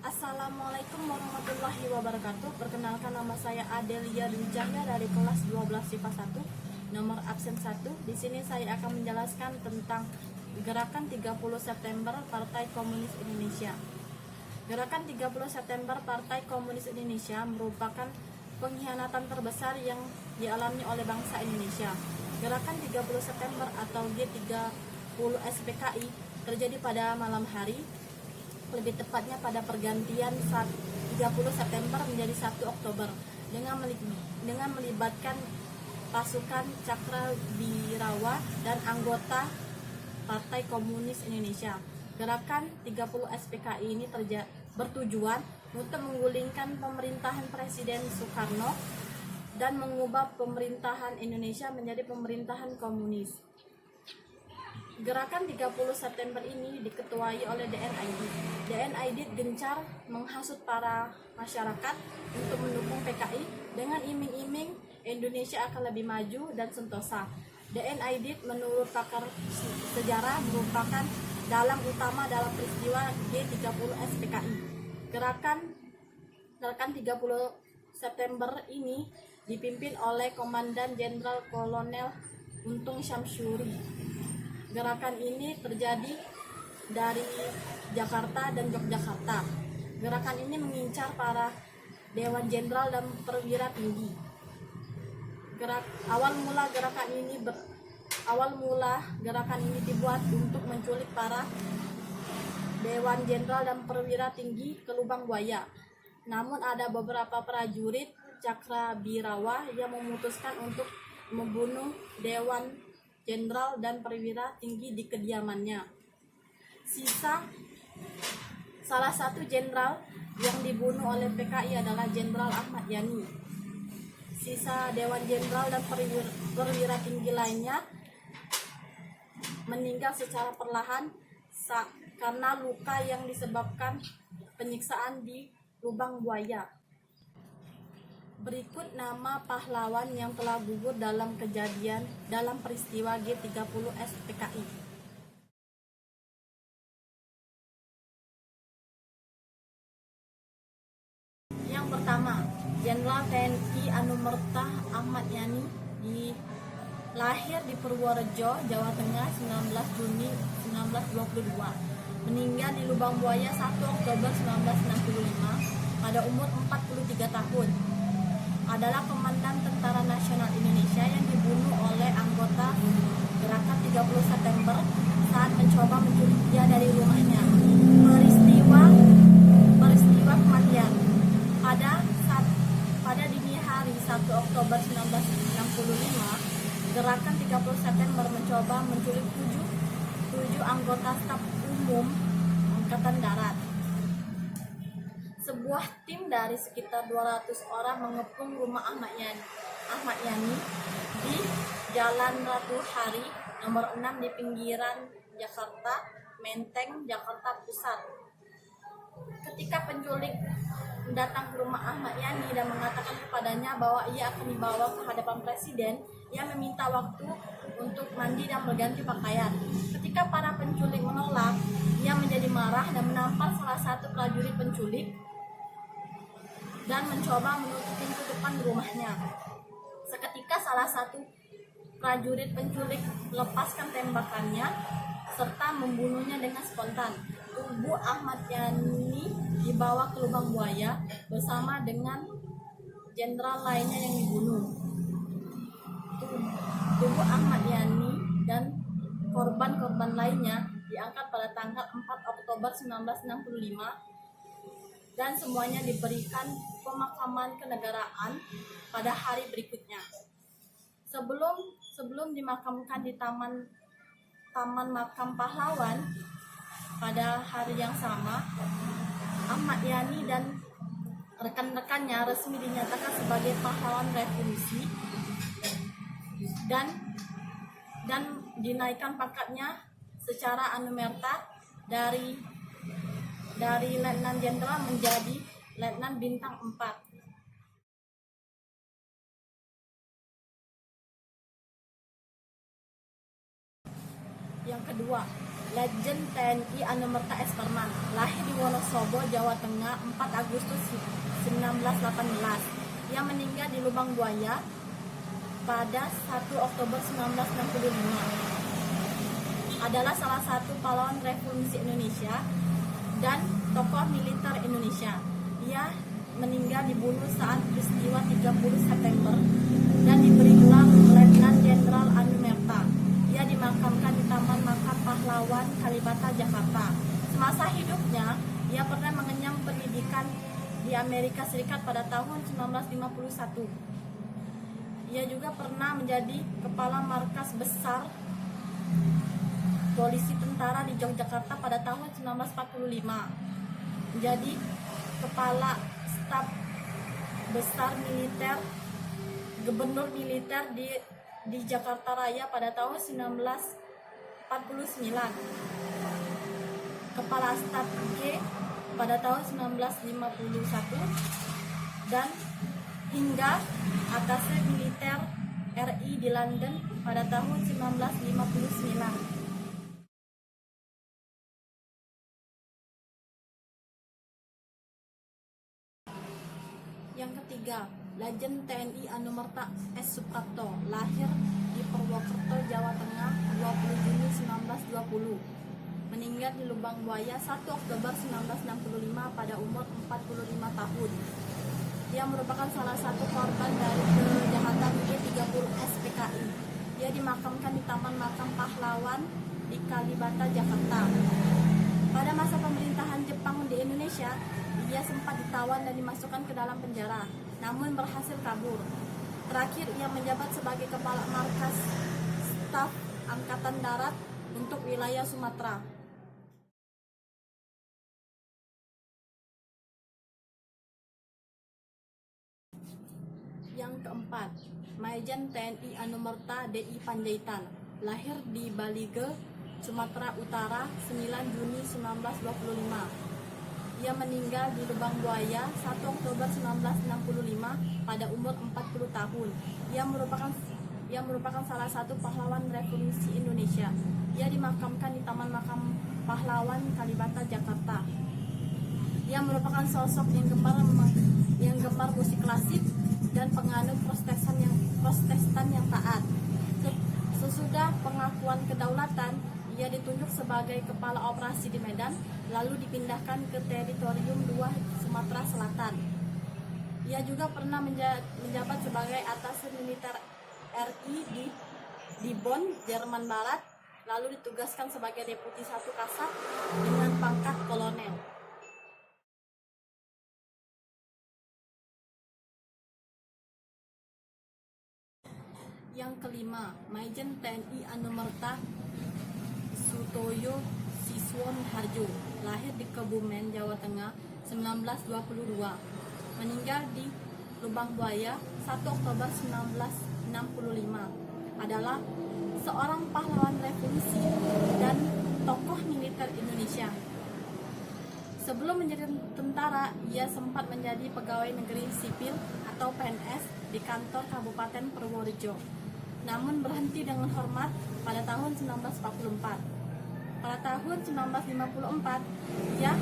Assalamualaikum warahmatullahi wabarakatuh. Perkenalkan, nama saya Adelia Dwi Cahya dari kelas 12 IPA 1, nomor absen 1. Di sini saya akan menjelaskan tentang Gerakan 30 September Partai Komunis Indonesia. Gerakan 30 September Partai Komunis Indonesia merupakan pengkhianatan terbesar yang dialami oleh bangsa Indonesia. Gerakan 30 September atau G30 SPKI terjadi pada malam hari, lebih tepatnya pada pergantian 30 September menjadi 1 Oktober dengan melibatkan pasukan Cakrawirawa dan anggota Partai Komunis Indonesia. Gerakan 30 SPKI ini bertujuan untuk menggulingkan pemerintahan Presiden Soekarno dan mengubah pemerintahan Indonesia menjadi pemerintahan komunis. Gerakan 30 September ini diketuai oleh DNID. DNID gencar menghasut para masyarakat untuk mendukung PKI dengan iming-iming Indonesia akan lebih maju dan sentosa. DNID menurut pakar sejarah merupakan dalang utama dalam peristiwa G30 SPKI. Gerakan 30 September ini dipimpin oleh Komandan Jenderal Kolonel Untung Syamsuri. Gerakan ini terjadi dari Jakarta dan Yogyakarta. Gerakan ini mengincar para Dewan Jenderal dan perwira tinggi. Awal mula gerakan ini dibuat untuk menculik para Dewan Jenderal dan perwira tinggi ke lubang buaya. Namun ada beberapa prajurit Cakrawirawa yang memutuskan untuk membunuh Dewan Jenderal dan perwira tinggi di kediamannya. Salah satu jenderal yang dibunuh oleh PKI adalah Jenderal Ahmad Yani. Sisa Dewan Jenderal dan perwira tinggi lainnya meninggal secara perlahan karena luka yang disebabkan penyiksaan di lubang buaya. Berikut nama pahlawan yang telah gugur dalam peristiwa G30 SPKI. Yang pertama, Jenderal TNI Anumerta Ahmad Yani, lahir di Purworejo, Jawa Tengah 19 Juni 1922. Meninggal di lubang buaya 1 Oktober 1965 pada umur 43 tahun. Adalah Komandan Tentara Nasional Indonesia yang dibunuh oleh anggota Gerakan 30 September saat mencoba menculik dia dari rumahnya. Peristiwa kematian pada dini hari 1 Oktober 1965, Gerakan 30 September mencoba menculik 7 anggota staf umum Angkatan Darat. Sebuah tim dari sekitar 200 orang mengepung rumah Ahmad Yani di Jalan Ratu Hari nomor 6 di pinggiran Jakarta Menteng, Jakarta Pusat. Ketika penculik datang ke rumah Ahmad Yani dan mengatakan kepadanya bahwa ia akan dibawa ke hadapan presiden, ia meminta waktu untuk mandi dan berganti pakaian. Ketika para penculik menolak, ia menjadi marah dan menampar salah satu prajurit penculik dan mencoba menutup pintu depan rumahnya. Seketika salah satu prajurit penculik melepaskan tembakannya serta membunuhnya dengan spontan. Tubuh Ahmad Yani dibawa ke lubang buaya bersama dengan jenderal lainnya yang dibunuh. Tubuh Ahmad Yani dan korban-korban lainnya diangkat pada tanggal 4 Oktober 1965 dan semuanya diberikan pemakaman kenegaraan pada hari berikutnya. Sebelum dimakamkan di Taman Makam Pahlawan pada hari yang sama, Ahmad Yani dan rekan-rekannya resmi dinyatakan sebagai pahlawan revolusi dan dinaikkan pangkatnya secara anumerta dari Letnan Jenderal menjadi Letnan Bintang 4. Yang kedua, Legend TNI Anumerta S. Perman, lahir di Wonosobo, Jawa Tengah 4 Agustus 1918. Ia meninggal di Lubang Buaya pada 1 Oktober 1965. Adalah salah satu pahlawan revolusi Indonesia dan tokoh militer Indonesia. Ia meninggal dibunuh saat peristiwa 30 September dan diberi gelar Letnan Jenderal Anumerta. Ia dimakamkan di Taman Makam Pahlawan Kalibata, Jakarta. Semasa hidupnya, ia pernah mengenyam pendidikan di Amerika Serikat pada tahun 1951. Ia juga pernah menjadi kepala markas besar polisi tentara di Yogyakarta pada tahun 1945. Menjadi kepala staf besar militer, gubernur militer di Jakarta Raya pada tahun 1949, kepala staf G pada tahun 1951, dan hingga atasé militer RI di London pada tahun 1959. Yang ketiga, Legend TNI Anumerta S. Suprapto, lahir di Purwokerto, Jawa Tengah 20 Juni 1920. Meninggal di Lubang Buaya 1 Oktober 1965 pada umur 45 tahun. Ia merupakan salah satu korban dari kejahatan G30 SPKI. Ia dimakamkan di Taman Makam Pahlawan di Kalibata, Jakarta. Pada masa pemerintahan Jepang di Indonesia, ia sempat ditawan dan dimasukkan ke dalam penjara, namun berhasil kabur. Terakhir, ia menjabat sebagai kepala markas staf Angkatan Darat untuk wilayah Sumatera. Yang keempat, Majen TNI Anumerta DI Panjaitan, lahir di Balige, Sumatera Utara 9 Juni 1925. Ia meninggal di Lubang Buaya 1 Oktober 1965 pada umur 40 tahun. Ia merupakan salah satu pahlawan revolusi Indonesia. Ia dimakamkan di Taman Makam Pahlawan Kalibata, Jakarta. Ia merupakan sosok yang gemar musik klasik dan penganut Protestan yang taat. Sesudah pengakuan kedaulatan, ia ditunjuk sebagai kepala operasi di Medan, lalu dipindahkan ke teritorium 2 Sumatera Selatan. Ia juga pernah menjabat sebagai atasé militer RI di Bonn, Jerman Barat, lalu ditugaskan sebagai Deputi 1 Kasat dengan pangkat kolonel. Yang kelima, Majen TNI Anumerta Sutoyo Siswon Harjo, lahir di Kebumen, Jawa Tengah 1922. Meninggal di Lubang Buaya 1 Oktober 1965. Adalah seorang pahlawan revolusi dan tokoh militer Indonesia. Sebelum menjadi tentara, ia sempat menjadi pegawai negeri sipil atau PNS di kantor Kabupaten Purworejo. Namun berhenti dengan hormat pada tahun 1944. Pada tahun 1954, ia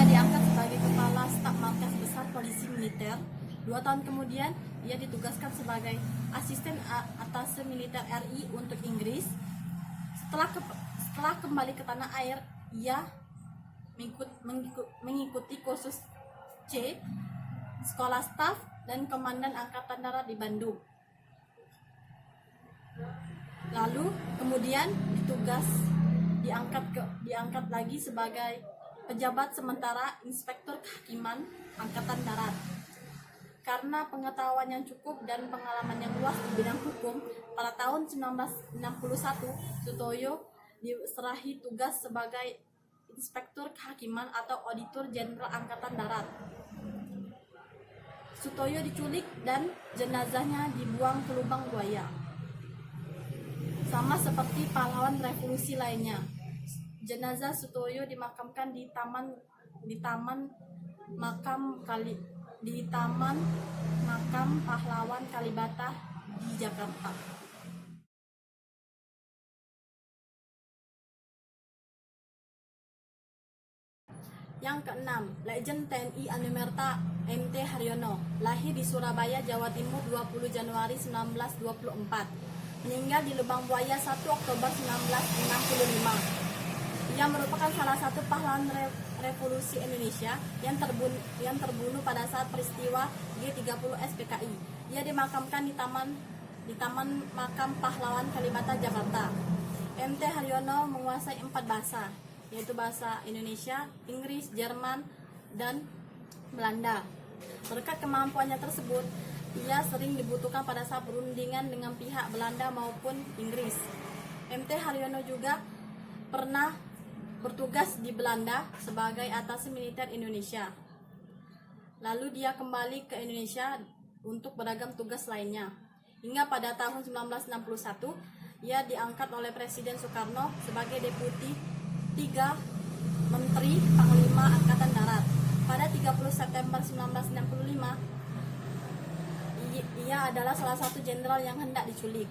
diangkat sebagai kepala staf markas besar polisi militer. 2 tahun kemudian, ia ditugaskan sebagai asisten atasé militer RI untuk Inggris. Setelah kembali ke tanah air, ia mengikuti kursus C, sekolah staf dan komandan Angkatan Darat di Bandung. Lalu kemudian diangkat lagi sebagai pejabat sementara Inspektur Kehakiman Angkatan Darat. Karena pengetahuan yang cukup dan pengalaman yang luas di bidang hukum, pada tahun 1961 Sutoyo diserahi tugas sebagai Inspektur Kehakiman atau Auditor Jenderal Angkatan Darat. Sutoyo diculik dan jenazahnya dibuang ke Lubang Buaya. Sama seperti pahlawan revolusi lainnya, jenazah Sutoyo dimakamkan di Taman Makam Pahlawan Kalibata di Jakarta. Yang keenam, Legend TNI Anumerta MT Haryono, lahir di Surabaya, Jawa Timur 20 Januari 1924. Meninggal di Lubang Buaya 1 Oktober 1965. Ia merupakan salah satu pahlawan revolusi Indonesia yang terbunuh pada saat peristiwa G30 SPKI. Ia dimakamkan di Taman Makam Pahlawan Kalibata, Jakarta. MT Haryono menguasai 4 bahasa, yaitu bahasa Indonesia, Inggris, Jerman, dan Belanda. Berkat kemampuannya tersebut, ia sering dibutuhkan pada saat perundingan dengan pihak Belanda maupun Inggris. MT Haryono juga pernah bertugas di Belanda sebagai atase militer Indonesia. Lalu dia kembali ke Indonesia untuk beragam tugas lainnya. Hingga pada tahun 1961, ia diangkat oleh Presiden Soekarno sebagai Deputi 3 Menteri Panglima Angkatan Darat. Pada 30 September 1965, ia adalah salah satu jenderal yang hendak diculik.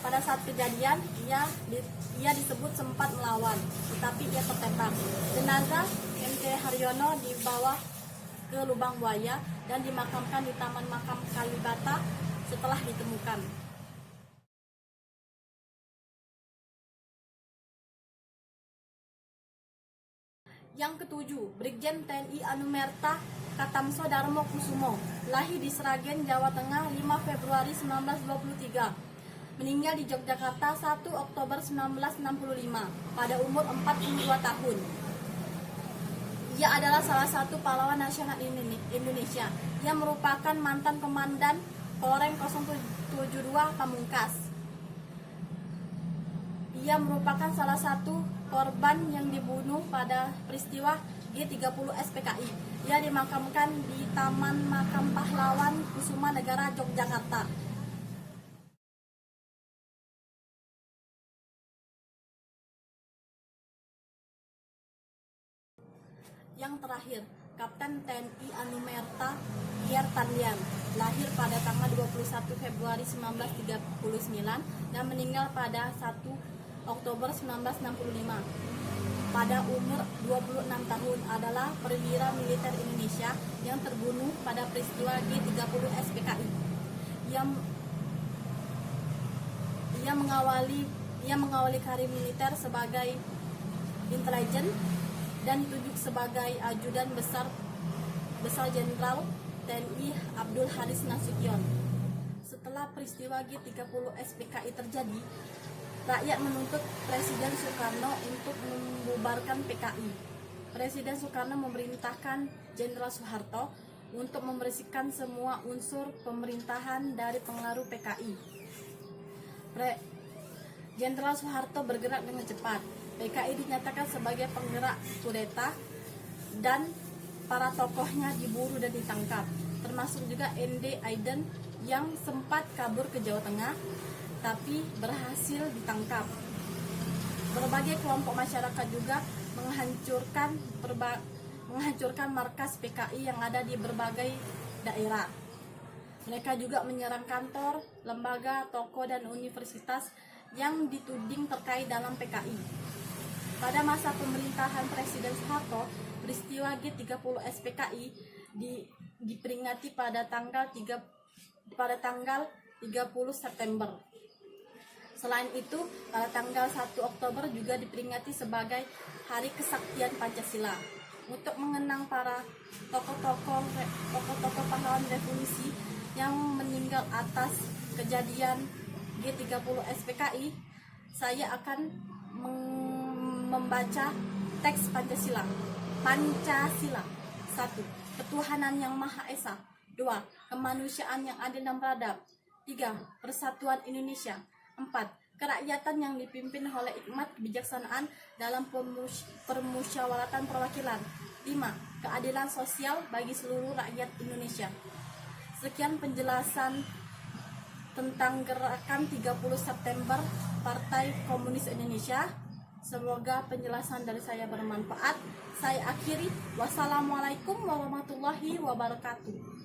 Pada saat kejadian, ia disebut sempat melawan, tetapi ia tertembak. Jenazah MT Haryono dibawa ke Lubang Buaya dan dimakamkan di Taman Makam Kalibata setelah ditemukan. Yang ketujuh, Brigjen TNI Anumerta Katamso Darmo Kusumo, lahir di Sragen, Jawa Tengah 5 Februari 1923. Meninggal di Yogyakarta 1 Oktober 1965 pada umur 42 tahun. Ia adalah salah satu pahlawan nasional Indonesia yang merupakan mantan komandan Korem 072 Pamungkas. Ia merupakan salah satu korban yang dibunuh pada peristiwa G30 SPKI. Ia dimakamkan di Taman Makam Pahlawan Kusuma Negara, Yogyakarta. Yang terakhir, Kapten TNI Anumerta Pierre Tandian, lahir pada tanggal 21 Februari 1939 dan meninggal pada 1 Oktober 1965. Pada umur 26 tahun, adalah perwira militer Indonesia yang terbunuh pada peristiwa G30 SPKI. Ia mengawali karir militer sebagai intelijen dan ditunjuk sebagai ajudan besar Jenderal TNI Abdul Haris Nasution. Setelah peristiwa G30 SPKI terjadi, rakyat menuntut Presiden Soekarno untuk membubarkan PKI. Presiden Soekarno memerintahkan Jenderal Soeharto untuk membersihkan semua unsur pemerintahan dari pengaruh PKI. Jenderal Soeharto bergerak dengan cepat. PKI dinyatakan sebagai penggerak kudeta dan para tokohnya diburu dan ditangkap, termasuk juga ND Aiden yang sempat kabur ke Jawa Tengah tapi berhasil ditangkap. Berbagai kelompok masyarakat juga menghancurkan markas PKI yang ada di berbagai daerah. Mereka juga menyerang kantor, lembaga, toko, dan universitas yang dituding terkait dalam PKI. Pada masa pemerintahan Presiden Soeharto, peristiwa G30 SPKI diperingati pada tanggal 30 September. Selain itu, pada tanggal 1 Oktober juga diperingati sebagai Hari Kesaktian Pancasila. Untuk mengenang para tokoh-tokoh pahlawan revolusi yang meninggal atas kejadian G30 SPKI, saya akan membaca teks Pancasila. 1. Ketuhanan yang Maha Esa. 2. Kemanusiaan yang adil dan beradab. 3. Persatuan Indonesia. 4. Kerakyatan yang dipimpin oleh hikmat kebijaksanaan dalam permusyawaratan perwakilan. 5. Keadilan sosial bagi seluruh rakyat Indonesia. Sekian penjelasan tentang gerakan 30 September Partai Komunis Indonesia. Semoga penjelasan dari saya bermanfaat. Saya akhiri. Wassalamualaikum warahmatullahi wabarakatuh.